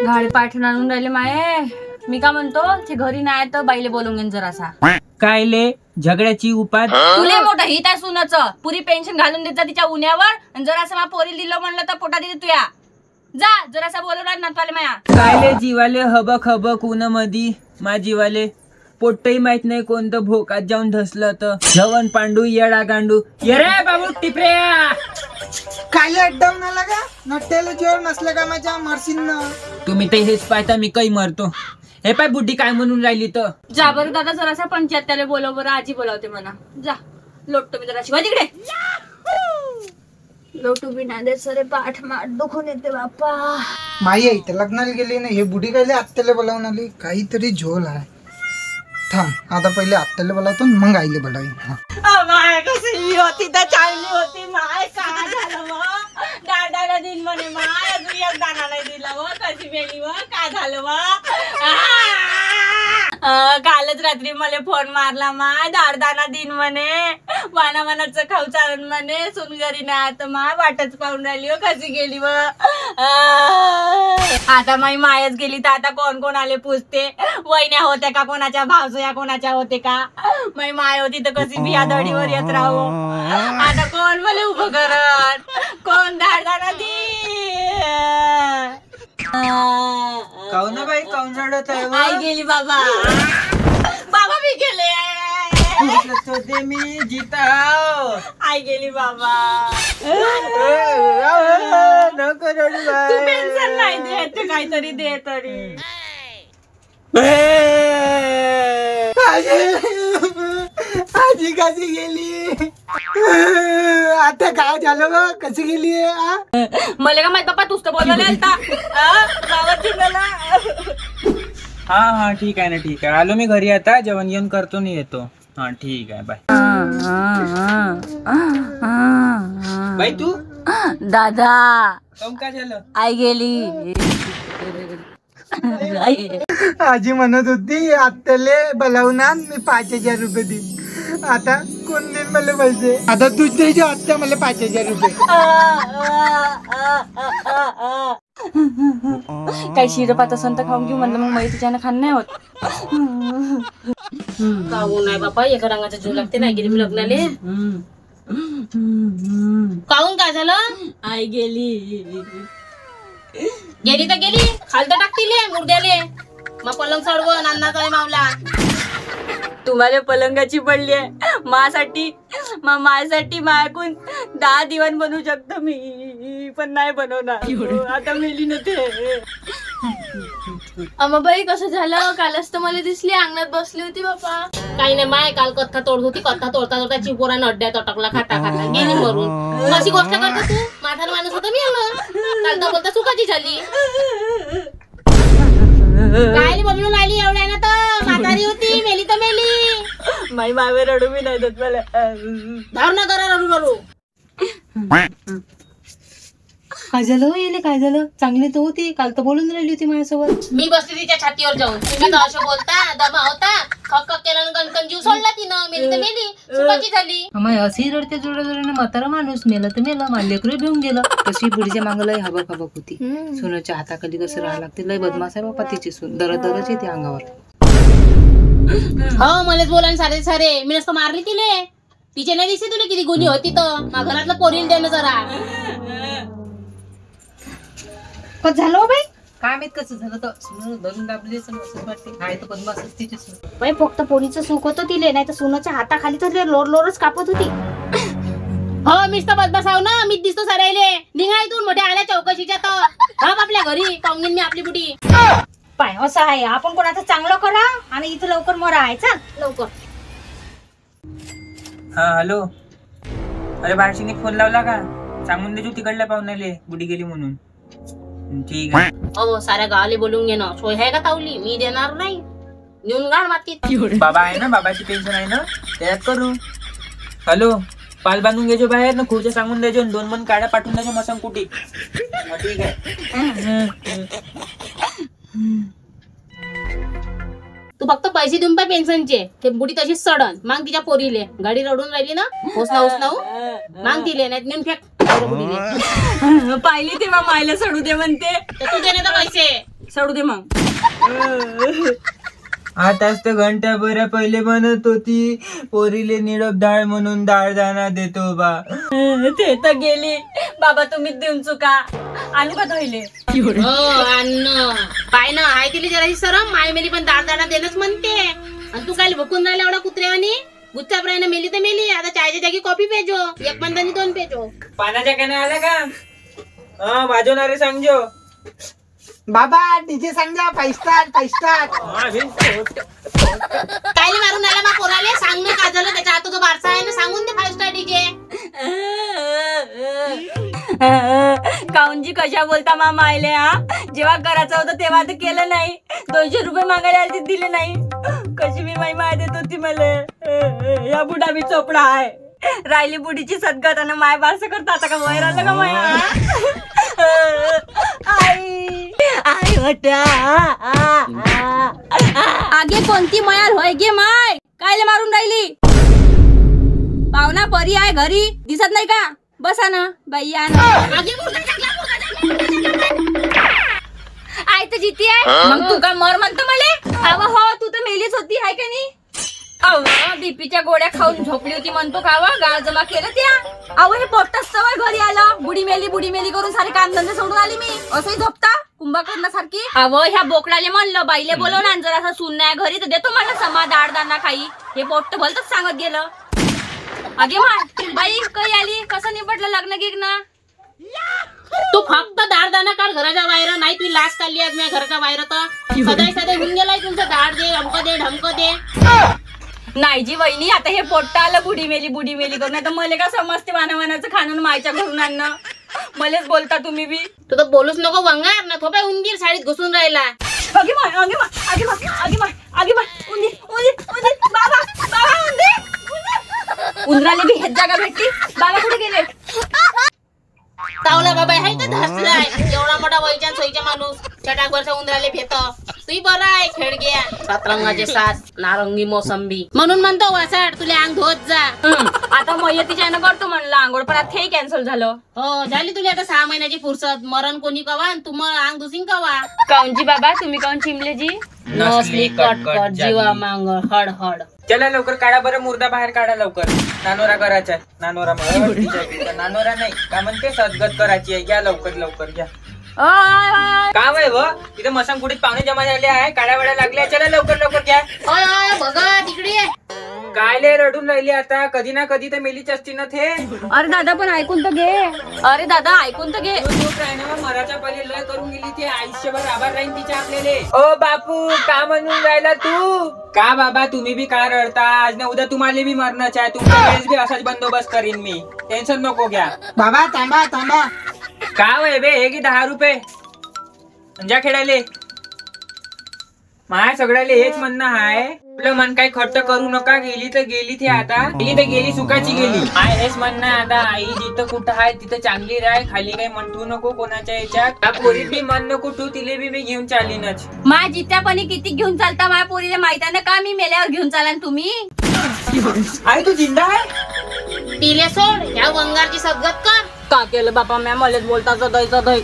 गाडी पाठवून आणून राहिले माये. मी का म्हणतो ते घरी नाही तर बाईले बोलून घेऊन जरासा. कायले झगड्याची उपात तुले मोठं हित आहे सुनाचं. पुरी पेन्शन घालून देत जा तिच्या उन्यावर आणि जरासं मा पोरील दिलं म्हणलं तर पोटा देते तुया. जा जरासा बोलवणार नातवाले माया. कायले जीवाले हबक हबक ऊन मधी मा जीवाले पोटही माहित नाही कोणतं भोकात जाऊन धसलं तर जवन पांडू येडा गांडू ये रे बाबू टिपऱ्या. काय अड्डावून आला का नट्ट्याला जेवण नसलं का माझ्या मर्सीन. तुम्ही तर हेच पाहता मी काही मरतो. हे पाय बुड्डी काय म्हणून राहिली तर. जा बरं दादा जरासा पंचायत त्याला बोलव बरं. आजी बोलावते म्हणा. जा लोटतो मी जराशी वा तिकडे. लोटू बी ना दे सरे पाठ माठ दुखून येते बाप्पा. माई इथं लग्नाला गेली ना हे बुडी काय आत्याला बोलावून आली. काहीतरी झोल आहे. थांब आता पहिले आत्याला बोलावतो मग आईले बोलावी. माय कशी होती तर चांगली होती. माय काय झालं व दादाला दिन म्हणे माय अजून एक दाना नाही दिला व. कशी मेली व काय झालं व. कालच रात्री मला फोन मारला माय दाडदाना दिन म्हणे. वाना मनाचं खाऊ चालून म्हणे. सून घरी नाही आता माय वाटच पाहून राहिली व कशी गेली व. आता माई मायच गेली तर आता कोण कोण आले पुसते. वहिन्या होत्या का कोणाच्या भावसया कोणाच्या होते का. माई माय होती तर कशी बिया दडीवर येत राहू. आता कोण मला उभं करत कोण दाडदाना दी. काऊन बाई काऊन रडत आहे. आई गेली बाबा. बाबा मी गेले. होते मी जिता आई गेली बाबा. नको रडू तू पेन्शन नाही देत काहीतरी दे तरी. आजी कशी गेली. आता काय झालं ग कशी गेली. मला का माहित बाप्पा तूच तर बोलवले आलता. हा हा ठीक आहे ना ठीक आहे. आलो मी घरी आता जेवण घेऊन करतो नाही येतो. हा ठीक आहे बाय. बाई तू दादा काऊन काय झालं. आई गेली. आजी म्हणत होती आत्याले बोलावून आण मी 5,000 रुपये देईन. आता कोण देईन मला पैसे. आता तूच द्यायची आत्या मला 5,000 रुपये. काही शिरपात असं तर खाऊन घेऊ म्हणलं मग माहिती त्याच्यानं खाणं नाही होत. काहून नाही बापा एका रंगाचा जीव लागते. नाही गेली मी लग्नाले. काहून काय झालं. आई गेली. गेली तर गेली खालत टाकतील मुर्द्याले. मग पलंग चढवून अन्नाचा मावला. तुम्हाला पलंगाची पडली आहे मासाठी. मग माझ्यासाठी मायाकून 10 दिवाण बनवू शकतो मी पण नाही बनवणार. आता मेली ना ते. अमाबाई कसं झालं. कालच तर मला दिसली अंगणात बसली होती बापा. काही नाही माय काल कथा तोडत होती. कथा तोडता तोडता चिपोरानं अड्ड्यात अटकला खाता खाता गेली मरून. अशी गोष्ट करतो तू. माझा माणूस होता मी आलो. काल तर बोलता सुखाची झाली. काय बमलून आली एवढ्या ना तर. म्हातारी होती मेली तर मेली. माई मावे रडू मी नाही देत मला. धारणा करा रडू रडू. काय झालं येले काय झालं. चांगली तर होती काल तर बोलून राहिली होती माझ्यासोबत. मी बसली तिच्या छातीवर जाऊन. तुम्ही तर असं बोलता दमा होता. खक केलं गणकन जीव सोडला तिनं. मेली तर मेली सुखाची झाली. अशी रडते जोड्या म्हातारा माणूस मेलं तर मेलं. मला लेकरू घेऊन गेलं. कशी पुढच्या मागं लय हबक हबक होती. सोनाच्या हाताखाली कसं राहावं लागते. लय बदमाश आहे बापा तिची सून. दरच येते अंगावर. हो मलाच बोला सारे सारे. मी नसतं मारली तिले. तिचे नाही दिसते तुला किती गुन्हे होती तर. घरातलं पोरील देणं जरा. कसं झालं बाई काय माहित कसं झालं तर. धरून दाबली वाटते. काय तर बदमाश तिची सून. बाई फक्त पोरीचं सुख होतं तिले. नाही तर सोनाच्या हाताखाली तर लोर लोरच कापत होती. हो मीच तर बदमाश आहो ना. मीच दिसतो सरायले. निघा इथून मोठ्या आल्या चौकशीच्या तर. आपल्या घरी पाहून मी आपली बुडी. पाय असं आहे आपण कोणाचं चांगलं करा आणि इथं लवकर मरा आहे. चल लवकर. हा हॅलो. अरे बारशीने फोन लावला का. सांगून देजो तिकडल्या पाहुण्याले बुडी गेली म्हणून. ठीक आहे. हो साऱ्या गावाले बोलून घे ना. सोय आहे का तावली. मी देणार नाही. नेऊन गाड मातीत. बाबा आहे ना. बाबाची पेन्शन आहे ना त्यात करू. हॅलो पाल बांधून घ्यायचो बाहेर ना. खुर्च्या सांगून द्यायचो. 2 मन काड्या पाठवून द्यायचो मसंग कुठी. ठीक आहे. तू फक्त पैसे देऊन पाय पेन्शनचे. ते बुडी तशीच सडन. माग तिच्या पोरीले. गाडी रडून राहिली ना. उसनाऊ माग तिले नाही नेऊन फेक. पाहिली तेव्हा मायला सडू दे म्हणते. तू दे ना पैसे. सोडू दे मग. आताच तर घंटाभरा पहिले म्हणत होती पोरीले निरोप डाळ म्हणून डाळ दाणा देतो बा. ते तर गेली बाबा, तुम्हीच देऊन चुका. आणू का धुले? हो अन्न पाय ना, आहे तिला जराशी सरम. माय मेली पण दाळ दाणा देणंच म्हणते. आणि तू काय भुकून राहिला एवढा कुत्र्यावानी? गुच्चा प्रायना मेली तर मेली. आता चायच्या जागी कॉफी पेजो, एक बंदानी 2 पेजो. पाण्याच्या कॅना आला का? हा वाजवणारे सांगजो. बाबा डीजे सांगा 5 स्टार 5 स्टार. कायले मारून राहिला बा पोराले? सांग ना काय झालं. त्याच्या हातात जो बारसा आहे ना, सांगून दे 5 स्टार डीजे. काऊनजी कशा बोलता मामा आले? हा, जेव्हा करायचं होतं तेव्हा तर केलं नाही. 200 रुपये मागायला आले दिले नाही. कशी मी माई माय देत होती मला. या बुडा बी चोपडा आहे. राहिली बुडीची सदगत आणि माय बारसं करता. आता का वय राहिलं का माया? आई आई होत्या आगे कोणती मयाल होय गे माय? कायले मारून राहिली? पाहुणा परी आहे घरी, दिसत नाही का? बसा ना बाई. आई तर जिती आहे, मग तू का मर म्हणतो मला? अव हो, तू तर मेलीच होती आहे का नाही? अव बीपीच्या गोळ्या खाऊन झोपली होती म्हणतो का? गाळ जमा केलं त्या. अव हे पोट्टच सवय घरी आलं. बुडी मेली करून सारे कामधंदे सोडून आली मी. असंही झोपता कुंभकर्णासारखी? अव ह्या बोकडाले म्हणलं बाईले बोलवलं आणि जर असं सून नाही घरी तर देतो मला समा दाळ दाणा खाई. हे पोट्ट भलतच सांगत गेलं. अगे माय बाई काही आली, कसं निपटलं लग्न गिग्न? तू फक्त दाळ दाणा काढ घराच्या बाहेर. नाही तू लाच काढली आज मी घराच्या बाहेर. तर सदाय होऊन गेलाय तुमचं. दाळ दे, अमक दे, ढमक दे. नाही जी वहिनी, आता हे पोट्ट आलं बुडी मेली करून. नाही तर मला का समजते मानवानाचं खाणून मायच्या घरून आणणं. मलाच बोलता तुम्ही बी. तू तर बोलूच नको वंगार ना. थोपाय उंदीर साडीत घुसून राहिला. अगे माय अगे माय अगे माय अगे माय अगे माय. उंदीर बाबा बाबा उंदीर. उंदराले बी हेच जागा भेटली. बाबा कुठे गेले? तावला बाबा आहे तर धसलाय. एवढा मोठा वैचान सोयीचा माणूस चटाक वर्ष उंदराले भेट. तुही बरा आहे खेळ घ्या. सातरंगाचे सास नारंगी मोसंबी म्हणून म्हणतो वासाड तुला अंग धुवत जा. आता मयतीच्या करतो म्हणलं आंघोळ, पण आता हे कॅन्सल झालं. हो झाली तुला आता 6 महिन्याची फुरसत. मरण कोणी कवा तू मग अंग धुसिंग कवा? काऊनजी बाबा तुम्ही काऊन चिमले जी? नसली कटकट जीवा मांग हड हड. चला लवकर काढा बरं मुर्दा बाहेर काढा लवकर. नानोरा करायचा आहे. नानोरा नानोरा नाही का म्हणते सदगत करायची आहे. घ्या लवकर लवकर घ्या. काम आहे व तिथे मसंकुडीत पाहुणे जमा झाले आहे. काड्या वेळा लागल्या. चला लवकर लवकर घ्या. बघा तिकडे काय लय रडून राहिली आता. कधी ना कधी तर मेलीच असती ना ते. अरे दादा पण ऐकून तर घे. अरे दादा ऐकून तर घे. मराच्या पहिले लय करून गेली ती. आयुष्यभर आभार राहीन तिचे आपल्याला. ओ बापू का म्हणून राहिला तू? का बाबा तुम्ही बी का रडता? आज ना उद्या तुम्हाला बी मरणच आहे. तुमच्या वेळेस बी असाच बंदोबस्त करीन मी. टेन्शन नको घ्या. बाबा थांबा थांबा. का वय बे हे की 10 रुपये जा खेळायले. माय सगळ्याले हेच म्हणणं आहे. आपलं मन काही खर्च करू नका. गेली तर गेली ती. आता गेली तर गेली सुखाची गेली. माय हेच म्हणणं आहे. आता आई जिथं कुठं आहे तिथं चांगली राह. खाली काही म्हणतू नको कोणाच्या याच्यात. पोरीत बी मन नको ठेवू. तिले बी मी घेऊन चालीनच. माय जित्यापणी किती घेऊन चालता? माझ्या पोरीला माहित आहे ना का मी मेल्यावर घेऊन चाला तुम्ही? आई तू जिंदा आहे? तिले सोड. ह्या वंगारची सदगत कर. का केलं बापा? मॅ मलाच बोलता सदय.